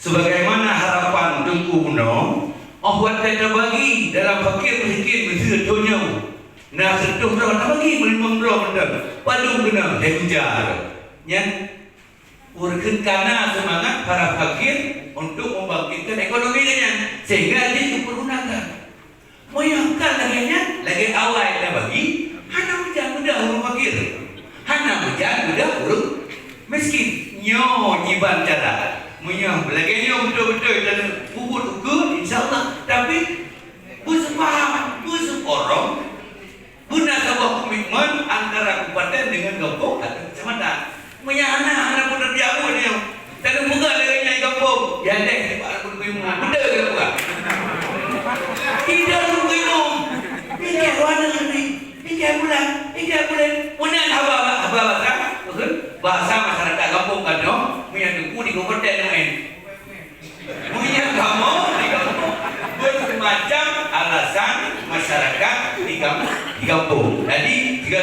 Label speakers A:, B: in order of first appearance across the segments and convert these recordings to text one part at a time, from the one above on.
A: sebagaimana harapan Tengku Uno, buat kita bagi dalam fakir miskin mesti dunia. Nah setuh berapa bagi melimang benda, paling kena hejar. Yang urgen karena semangat para fakir untuk membangkitkan ekonominya, sehingga dia dipergunakan. Moyangkan lagi awal kita bagi, hana bejang mudah orang fakir, hana bejang mudah orang miskin. Nyo jiban cara. Menyang belakangnya betul-betul dan bubur ukur insyaAllah. Tapi bersepaham, bersekorong guna sebuah komitmen antara kabupaten dengan kampung atau kecamatan. Menyang anak pun terjaga dia. Tak ada buka dengan kampung. Ya dek, Pak pun bingung. Benda ke buka? Tidak bingung. Ini warna ni. Ini bulan. Mana apa bahasa masyarakat kampung kan no? Menyang di kabupaten main. Menyang kamu di kampung bermacam alasan masyarakat di kampung. Jadi jika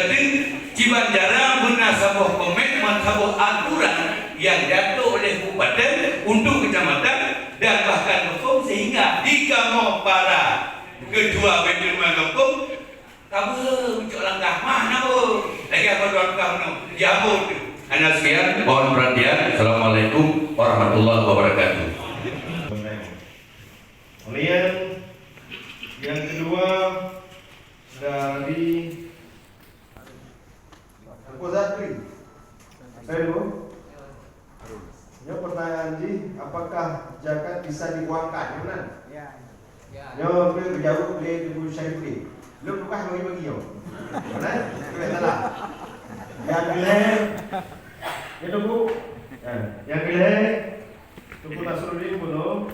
A: Cibanjara guna sebuah komitmen, sebuah aturan yang jatuh oleh kabupaten untuk kecamatan dan bahkan kampung, sehingga jika mau para kedua bentuknya kampung kamu ucap langkah mana bu? Lagi apa doang kamu? Jabut. Anak sekian, mohon perhatian. Assalamualaikum warahmatullahi wabarakatuh.
B: Kemudian yang kedua dari Aku Zakri. Saya dulu. Ini pertanyaan Ji, apakah zakat bisa dikuangkan? Benar? Ya. Yo, berjauh dari Ibu Syaifuddin. Belum bukan bagi-bagi yo. Benar? Tidak salah. Yang gelap, yang tunggu, yang gelap, tunggu Nasruddin belum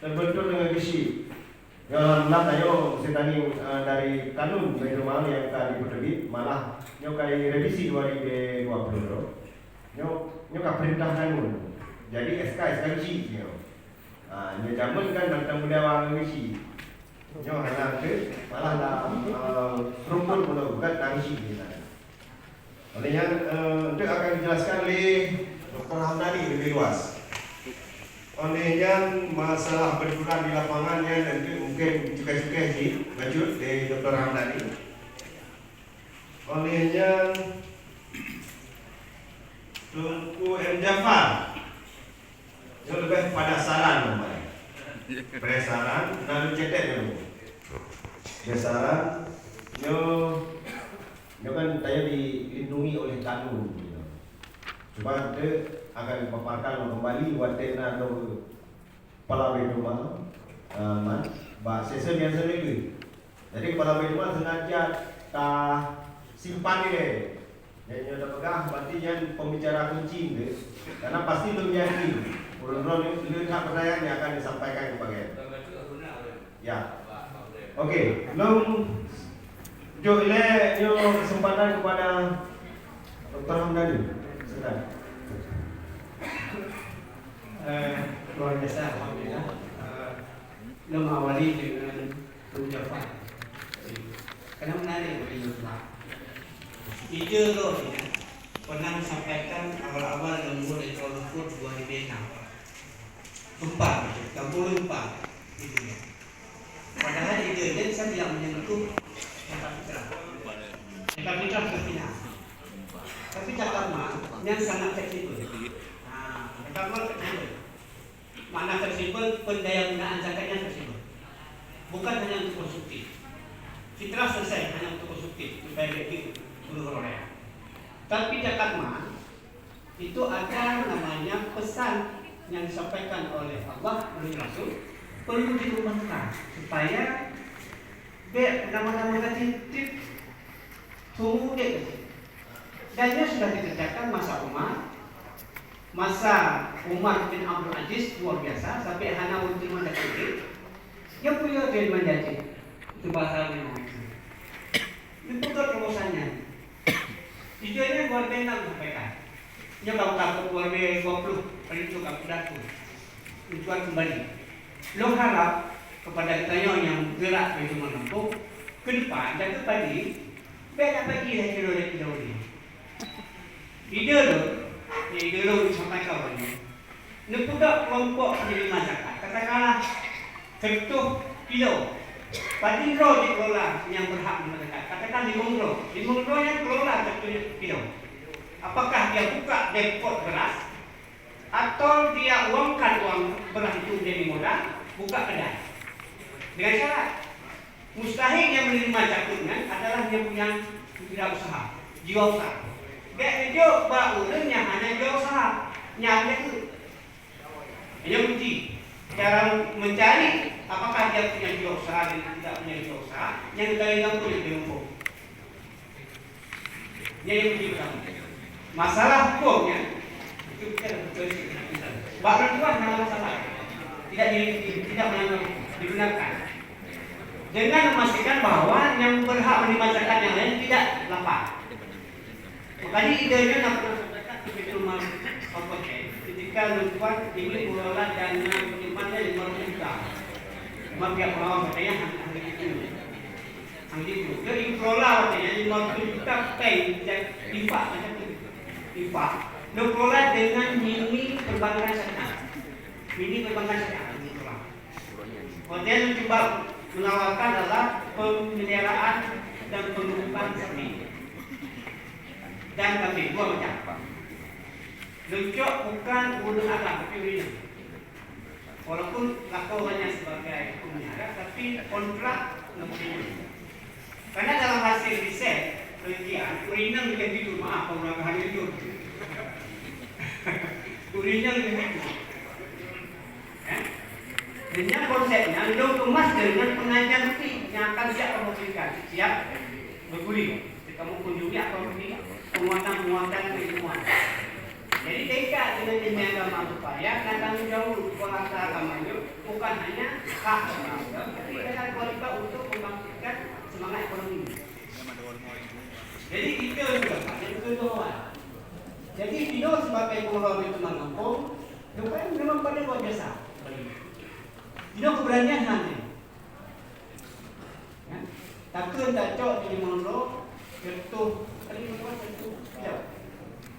B: terbentuk dengan gizi. Yang alhamdulillah tayo setani dari kanun Baitul Mal yang tadi diterbit malah nyo kai revisi 2020. Nyo ka perintah kanun. Jadi SK gizi nyo. Nyo jamun kan tentang budaya gizi. Nyo hanya ke malah lah rumput bukan gizi kita. Oleh yang untuk akan dijelaskan oleh Dr. Hamdani lebih luas. Oleh yang masalah berkurang di lapangannya nanti mungkin juga sih lanjut dari Dr. Hamdani. Oleh yang Tungku M. Jafar, itu lebih pada saran namanya. Besaran dan cetek dulu. Besaran, Dia kan saya dilindungi oleh kanun gitu. Cuma dia akan memaparkan kembali watena atau kepala rumah bahasa biasa itu. Jadi kepala rumah sengaja simpan ini. Yang sudah pegang berarti yang pembicara kunci gitu. Karena pasti belum yakin. Urun-urun lihat pertanyaan yang akan disampaikan kepada ya. Oke, belum Jole kesempatan kepada Dr. Hamdani. Silakan.
C: Luar biasa, alhamdulillah. Mengawali dengan ucapan. Karena menarik bagi Yusuf. Ide loh ya, pernah disampaikan awal-awal lembur Ekor Lumpur 2006. Kampung lupa. Padahal ide ini saya tidak menyentuh Kapitra berpihak. Tapi cakap yang sangat fleksibel. Cakap fleksibel. Mana fleksibel, pendaya gunaan zakatnya fleksibel. Bukan hanya untuk konsumtif. Fitrah selesai hanya untuk konsumtif supaya lebih beroleh. Tapi cakap itu ada namanya pesan yang disampaikan oleh Allah melalui Rasul perlu diubahkan supaya nama-nama titip tunggu dia dan dia sudah dikerjakan masa Umar bin Abdul Aziz luar biasa sampai hana untuk menjadi dia punya dia menjadi itu bahasa itu kan rumusannya tujuannya luar biasa sampaikan dia kalau takut luar biasa 20 itu kamu datu tujuan kembali lo harap kepada kita yang gerak di rumah kampung ke depan dan ke pagi banyak bagi ide lo disampaikan oleh Nepudak kelompok penerima zakat. Katakanlah 100 kilo. Padindro dikelola yang berhak menerima zakat. Katakan 5 kilo. 5 kilo yang kelola 100 kilo. Apakah dia buka depot beras atau dia uangkan uang beras itu dari modal, buka kedai? Dengan syarat mustahil yang menerima zakatnya adalah dia punya wirausaha, jiwa usaha. Dia hidup baurnya hanya jiwa usaha, nyamnya itu. Yang uji cara mencari apakah dia punya jiwa usaha dan tidak punya jiwa usaha, yang kita boleh diukur. Yang uji pertama. Masalah hukumnya itu kita bahkan Tuhan hanya masalah tidak digunakan dengan memastikan bahwa yang berhak menerima zakat yang lain tidak lapar. Makanya idenya nak pernah sampaikan di rumah komponen ketika tuan ini mengelola dana penyimpanan 500 juta. Maka pihak pengelola katanya hanya itu. Jadi kelola katanya 500 juta pay dan infak macam tu. Infak. Kelola dengan mini perbankan syariah. Mini perbankan syariah. Kemudian coba menawarkan adalah pemeliharaan dan pengurusan sapi dan kambing, dua macam. Lencok bukan urus alam, tapi urina. Walaupun laporannya sebagai pemelihara, tapi kontrak lebih. Karena dalam hasil riset penelitian, urina lebih tidur, maaf kalau hari tidur. Urina lebih tidur. Dengan konsepnya, hidup kemas dengan pengajian rutin yang akan siap kamu berikan, siap berguling. Kamu kunjungi atau begini, penguatan keilmuan. Jadi dekat dengan ilmu agama supaya dan tanggung jawab kuasa agama itu bukan hanya hak agama, tapi dengan kualitas untuk membangkitkan semangat ekonomi. Jadi itu juga yang kedua. Jadi Dino sebagai pengelola itu mengampung, rupanya memang pada luar biasa. Dino keberanian nanti. Ya. Takkan tak cok di Monro, jatuh, tadi memang jatuh, tidak.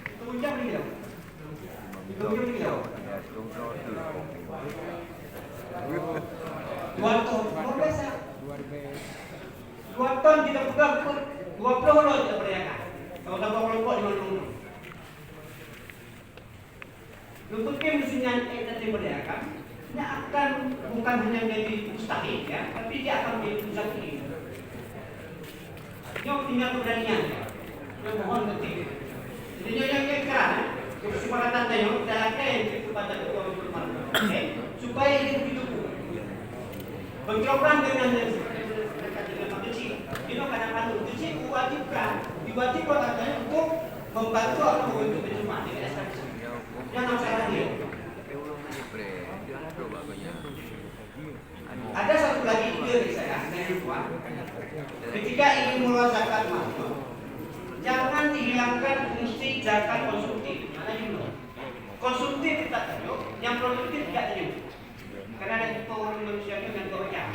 C: Itu ujang ni tidak. Itu ujang ni tidak. 2 ton, luar biasa. 2 ton kita pegang pun 20 orang kita perdayakan. Kalau tambah kelompok di Monro. Luputnya mesinnya kita diberdayakan. Dia akan bukan hanya menjadi mustahil ya, tapi dia akan menjadi mustahil. Dia tinggal keberanian ya. Dia mohon ketik. Jadi yang keran, kesepakatan tadi kita lakukan kepada ketua umum supaya ini begitu. Bentrokan dengan kecil. Dia kadang-kadang kecil diwajibkan katanya untuk membantu atau untuk berjemaah di SKS. Jangan salah dia. Ada satu lagi ide dari saya dari Tuhan. Ketika ingin mengelola zakat masuk, jangan dihilangkan fungsi zakat konsumtif. Mana juga? Konsumtif kita tahu, yang produktif tidak tahu. Karena ada tipe orang manusia itu yang macam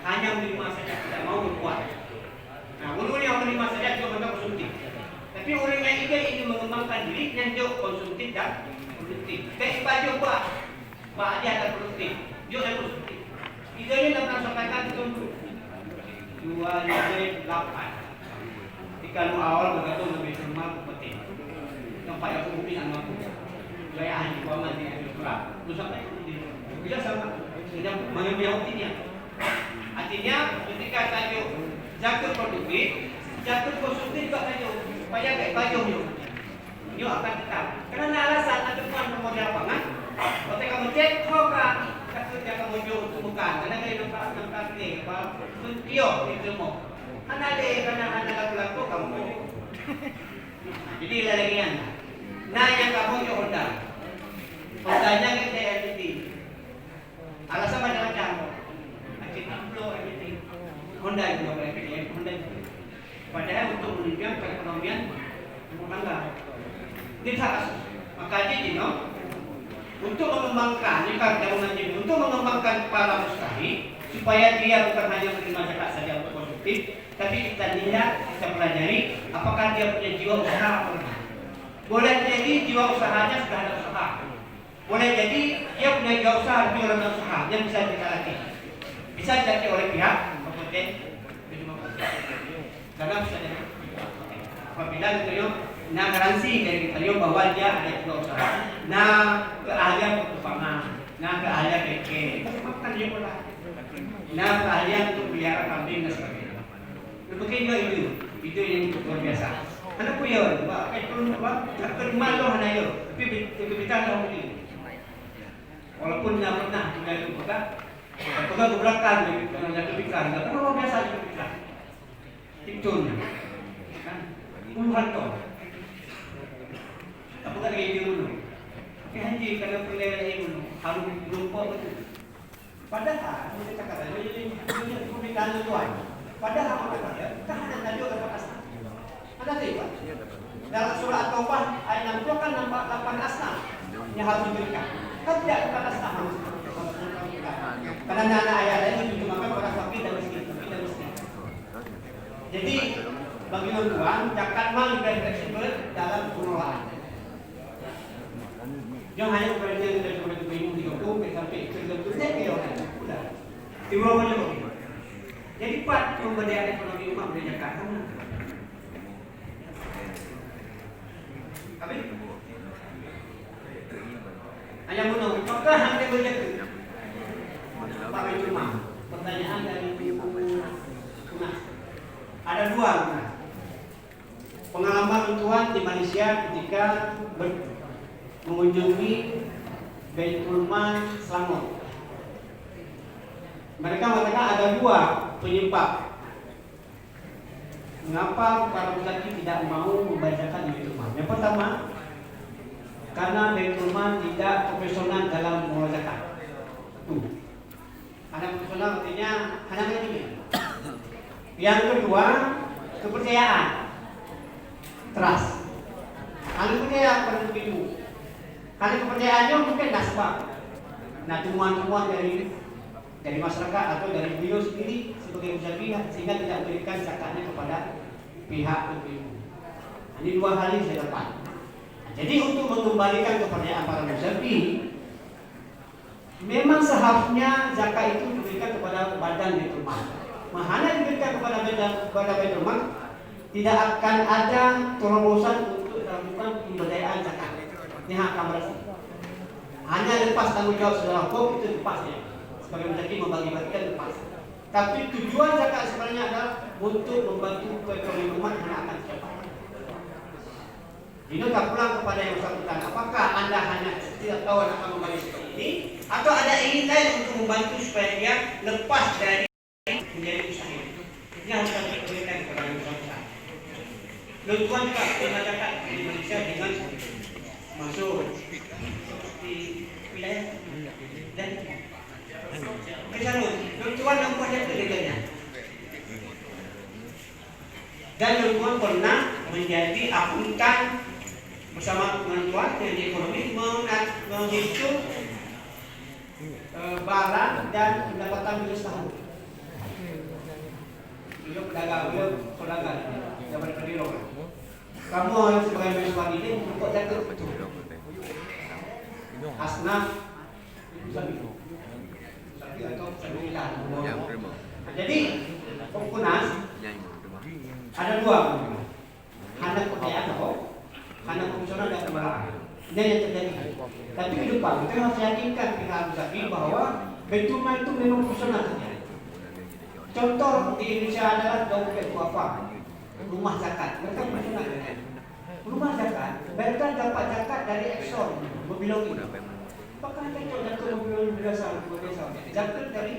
C: hanya menerima saja, tidak mau berbuat. Nah, ulun yang menerima saja itu bentuk konsumtif. Tapi orang yang ingin mengembangkan diri yang jauh konsumtif dan produktif. Kayak baju Pak dia ada produktif, dia ada produktif. Idenya dapat sampaikan itu 2-8. Kalau awal begitu lebih semua penting. Nampak yang kumpul sama aku. Gaya ahli paman dia berat. Lu sampai dia sama. Sudah mengambil optinya. Artinya ketika tajuk zakat produktif, zakat konsumtif juga tajuk supaya kayak baju dia akan tetap. Karena alasan ada tuan pemodal lapangan. Ketika mencet kau kan kerja kamu untuk bukan karena dia nampak ni apa mentio itu mau anak dia karena anak laku kamu jadi lalagian nah yang kamu yo Honda Hondanya kita everything alasan macam-macam macam flow everything Honda itu apa everything Honda padahal untuk menunjukkan perekonomian rumah tangga ini salah maka jadi untuk mengembangkan untuk mengembangkan para mustahil supaya dia bukan hanya menerima zakat saja untuk konsumtif, tapi kita lihat, kita pelajari apakah dia punya jiwa usaha atau tidak. Boleh jadi jiwa usahanya sudah ada usaha, Boleh jadi dia punya jawab usaha tapi orang usaha yang bisa kita latih. Bisa dilatih oleh pihak kompeten karena bisa jadi apabila kita nah garansi dari kita bahwa dia ada juga usaha, nah keahlian pertukangan, nah keahlian BK, makan dia pula, nah keahlian untuk pelihara kambing dan sebagainya. Mungkin juga itu yang luar biasa. Anak punya, itu malu hanya itu, tapi kita tahu ini. Walaupun tidak pernah punya itu apakah gebrakan yang kepikiran, tapi luar biasa juga. Tikturnya, kan? Puluhan ton. Apakah lagi dulu? Haji kalau pelihara dulu harus lupa betul. Padahal kita kata ini pembicaraan tuan. Padahal apa kata? Kan ada tajuk dapat asal. Ada tidak? Dalam surah At-Taubah ayat 60 kan nampak 8 asal yang harus diberikan. Kan tidak dapat asal. Karena anak ayat ini ditujukan kepada fakir dan miskin. Jadi bagi tuan zakat mal lebih fleksibel dalam pengelolaan. Jangan hanya kepada dia dari kepada bingung di hukum sampai terbentuknya keyohan. Sudah. Timbangannya begitu. Jadi part pemberdayaan ekonomi umat boleh Jakarta. Habis. Hanya menunggu. Apakah hanya berjaya? Pak Cuma. Pertanyaan dari Ibu Tunas. Ada dua. Pengalaman tuan di Malaysia ketika mengunjungi Baitul Mal Selangor. Mereka mengatakan ada dua penyebab mengapa para muzaki tidak mau membacakan di Baitul Mal. Yang pertama, karena Baitul Mal tidak profesional dalam mengelola zakat. Ada profesional artinya hanya ini. Yang kedua, kepercayaan, trust. Hanya percaya pada itu. Karena kepercayaannya mungkin nasbah. Nah, temuan-temuan dari masyarakat atau dari beliau sendiri sebagai muzaki sehingga tidak memberikan zakatnya kepada pihak ibu. Ini dua hal yang saya dapat. Jadi untuk mengembalikan kepercayaan para muzaki, memang seharusnya zakat itu diberikan kepada badan Baitul Mal. Hanya diberikan kepada Baitul Mal, tidak akan ada terobosan untuk melakukan pemberdayaan zakat. Ini hak kamerasi. Hanya lepas tanggung jawab secara hukum itu lepasnya. Sebagai muzaki membagi-bagikan lepas. Tapi tujuan zakat sebenarnya adalah untuk membantu perekonomian umat yang akan cepat. Ini tak pulang kepada yang bersangkutan. Apakah anda hanya tidak tahu akan membagi seperti ini, atau ada ingin lain untuk membantu supaya dia lepas dari menjadi usaha? Ini harus kami berikan kepada yang bersangkutan. Tuan juga pernah zakat di Malaysia dengan masuk di wilayah dan kesanun tuan yang punya keleganya dan tuan pernah menjadi akuntan bersama tuan yang di ekonomi menghitung barang dan pendapatan beliau setahun. Beliau pedagang, beliau pedagang dapat berdiri. Kamu sebagai mahasiswa ini untuk jatuh asnaf atau sembilan. Jadi Komponas ada dua, hanya kepercayaan kok, hanya profesional dan kebalaan. Ini yang terjadi. Tapi ke depan kita harus yakinkan pihak muzaki bahwa Baitul Mal itu memang profesional saja. Contoh di Indonesia adalah Daud Wafa, rumah zakat. Mereka profesional. Rumah zakat, mereka dapat zakat dari Exxon, mobil ini. Apakah kita jatuh mobil biasa? Zakat dari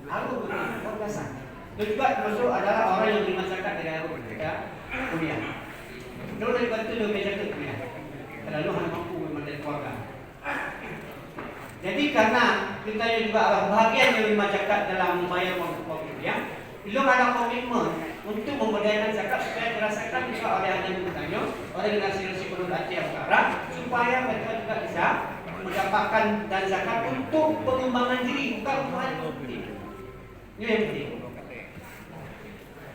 C: Arum, luar biasa. Dan juga termasuk adalah orang yang terima zakat dari Arum, kita kuliah. Lalu dari bantu dia zakat kuliah. Terlalu hanya mampu memandai keluarga. Jadi karena kita juga adalah bahagian yang terima zakat dalam membayar waktu kuliah, belum ada komitmen untuk memberdayakan zakat supaya dirasakan juga oleh anak mudanya, oleh generasi penurunan Aceh Utara, supaya mereka juga bisa mendapatkan dan zakat untuk pengembangan diri, bukan untuk hal bukti. Ini yang penting.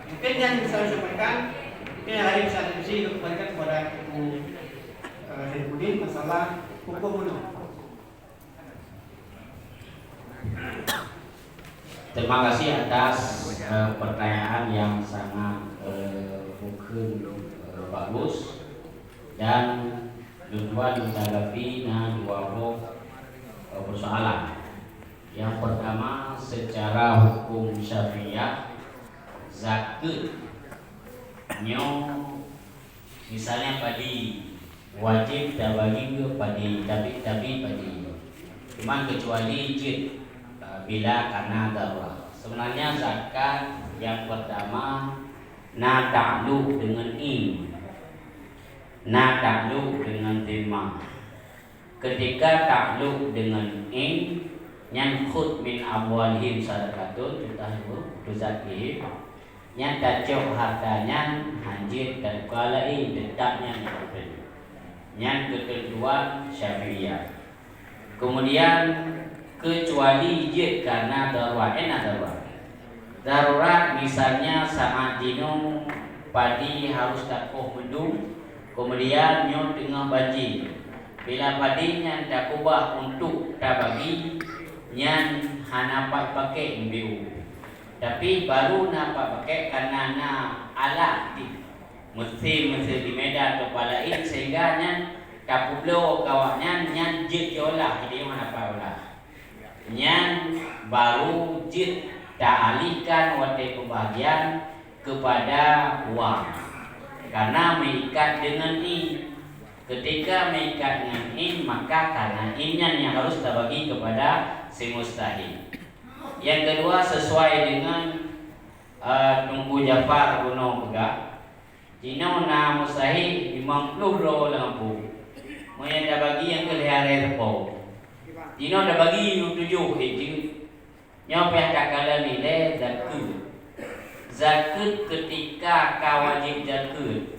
C: Mungkin yang bisa saya sampaikan, mungkin yang lain bisa diskusi untuk kembalikan kepada Ibu Saifuddin masalah hukum bunuh.
D: Terima kasih atas pertanyaan yang sangat mungkin bagus dan tujuan menanggapi dua persoalan. Yang pertama, secara hukum syariah zakat misalnya padi wajib tak bagi ke padi tapi padi cuma kecuali jid bila karena darurat. Sebenarnya zakat yang pertama na ta'luq dengan na ta'luq dengan tema. Ketika ta'luq dengan yang khud min amwalihim sadaqatun tuzakihim yang tajauh hartanya hanjit dan kalai dedaknya yang ketentuan syafi'iyah. Kemudian kecuali jid karena darurat misalnya saat dino padi harus takuh mendung kemudian nyo tengah banjir bila padinya tak ubah untuk tak bagi yang hanapat pakai MBU tapi baru nampak pakai karena alat mesti di Medan atau lain sehingga yang kapublo kawaknya yang jid jolah jadi mana paulah yang baru jid tak alihkan waktu pembagian kepada uang karena mengikat dengan ketika mengikat dengan maka karena yang harus terbagi kepada si mustahil. Yang kedua sesuai dengan Tunggu Jafar Gunung Pegah Jino na mustahil 50 ro lampu Maya dah bagi yang kelihatan repo Jino dah bagi yang 7 hijau Nyopi kakala nilai zakat ketika kawajib zakat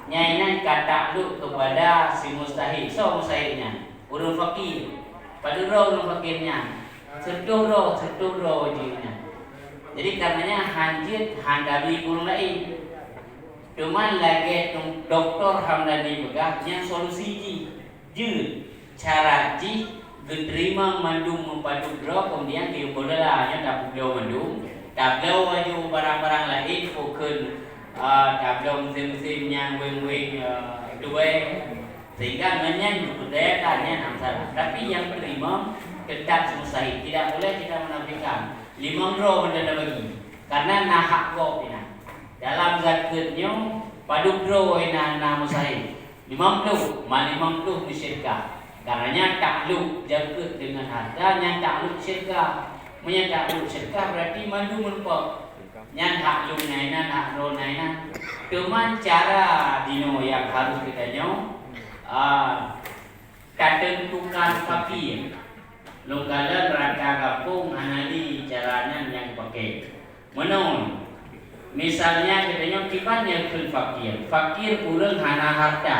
D: nyainan kata lu kepada si mustahil mustahilnya urun fakir pada urun fakirnya setuh ro wajibnya. Jadi karenanya hanjit handali kurang lain cuman lagi doktor hamdani begah yang solusi cara diterima mandung mempadu draw kemudian dia bolehlah tak beliau mandung tak beliau wajib barang-barang lain fokus tak beliau musim-musim yang wing-wing dua sehingga menyan budaya tanya salah tapi yang terima tetap selesai tidak boleh kita menafikan 5 draw benda bagi karena nahak kok dalam zakatnya padu draw na musahid 50 disyirkah karenanya takluk zakat dengan harta yang takluk syirkah punya takluk syirkah berarti mandu melupa yang takluk naina nakro naina cuma cara dino yang harus kita ketentukan fakir lungkala rangka kampung anali caranya yang dipakai menung misalnya katanya kipannya pun fakir urang hana harta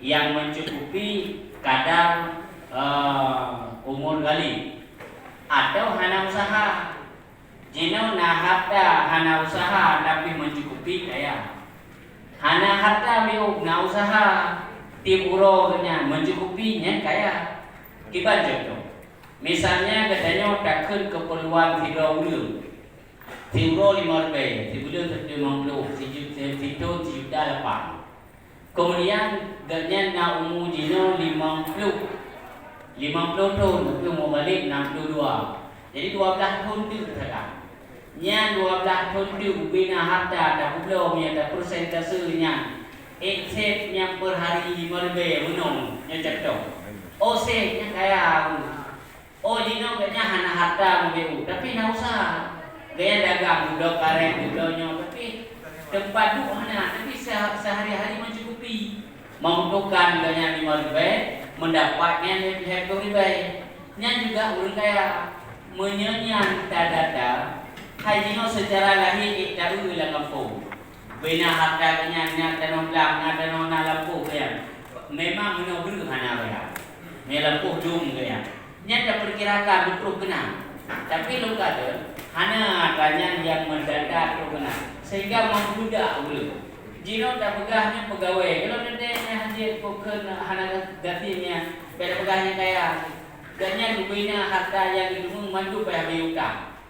D: yang mencukupi kadar umur gali atau hana usaha jino na harta hana usaha tapi mencukupi kaya hana harta miuk na usaha timurognya mencukupinya kaya kiban contoh misalnya katanya takkan keperluan tiga ulur Timro 5 lebih, tibulan 50, situ juta lepas. Kemudian ganyan na umur jino 50 tahun, tapi mau balik 62. Jadi 12 tahun tu sekarang. Nya 12 tahun tu bina harta dah belum ya dah persentasenya. Exceptnya per hari 5 lebih menung nya cakap. Oh nya kaya. Oh jino kayaknya hana harta mau tapi nak usah. Gaya dagang duduk karek duduknya tapi tempat tu mana tapi sehari-hari mencukupi membutuhkan gaya 5 lebih mendapatnya hektar lebih nya juga urang kaya menyenyan data hajino secara lahir iktaru ila kampung bina hartanya nya tanah belang tanah lampu ya memang menobru hana ya me lampu dum ya nya tak perkirakan betul benar tapi lu kata hana tanya yang mendadak tu kena sehingga menggoda dulu Jino dah pegahnya pegawai. Kalau nanti hadir bukan hana gantinya, pada pegahnya kaya. Gannya dibina harta yang didukung maju pada biutang.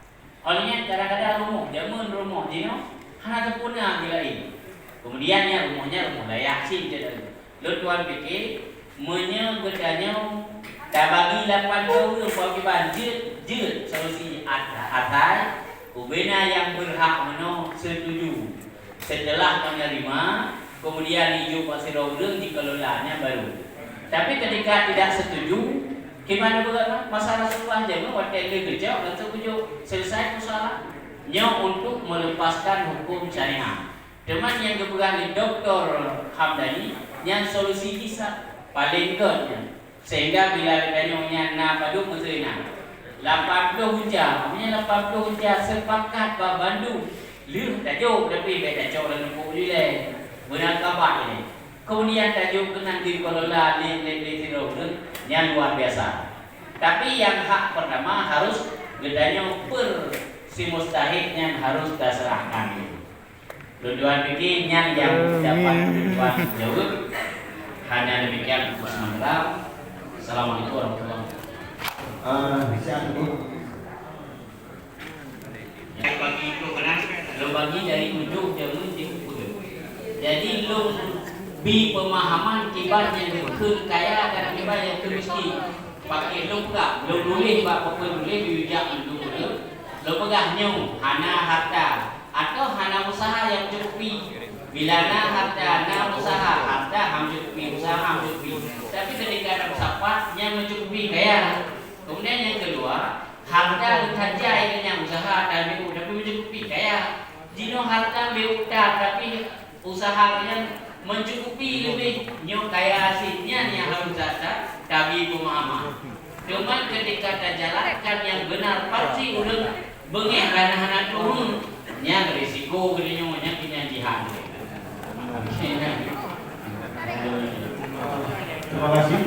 D: Olehnya kadang-kadang rumah, jamun rumah Jino hana terpuna bila ini. Kemudiannya rumahnya rumah layak sih jadi. Lalu Tuhan fikir menyebutkannya dah bagi 8 tahun bagi banjir solusi atas ubena yang berhak meno setuju. Setelah menerima, kemudian hijau pasir orang dikelolanya baru. Tapi ketika tidak setuju, gimana berapa masalah sebuah jam, waktu dia kerja dan setuju selesai masalah. Nya untuk melepaskan hukum syariah. Teman yang kepegang Dr. Hamdani, yang solusi bisa paling kuatnya. Sehingga bila ditanya na padu meserina 80 hujah, maknanya 80 hujah sepakat bah Bandung. Liu tajuk tapi beda tajuk dan buku lilai benar kabar ini. Kemudian tajuk kenang dikelola di yang luar biasa. Tapi yang hak pertama harus gedanya per si mustahiknya harus diserahkan. Tujuan bikinnya yang dapat tujuan jauh. Hanya demikian sementara. Assalamualaikum warahmatullahi
B: wabarakatuh.
D: Yang bagi itu kenal, lo bagi dari ujung jamun di ujung. Jadi lo bi pemahaman kibat yang dikun kaya dan kibat yang miskin. Pakai lo enggak, lo boleh buat apa boleh diujak dulu. Lo pegahnya hana harta atau hana usaha yang cukupi. Bila na harta, na usaha harta ham cukupi, usaha ham cukupi. Tapi ketika ada usaha yang mencukupi kaya. Kemudian yang kedua, harta saja yang usaha dan BU tapi mencukupi kaya. Jino harta BU tapi usahanya mencukupi lebih nyo kaya asinnya yang harus ada tapi pemahaman. Cuma ketika terjalankan yang benar pasti udah bengeh hana turun nya risiko gede nyo nya punya jihad.
B: Terima kasih.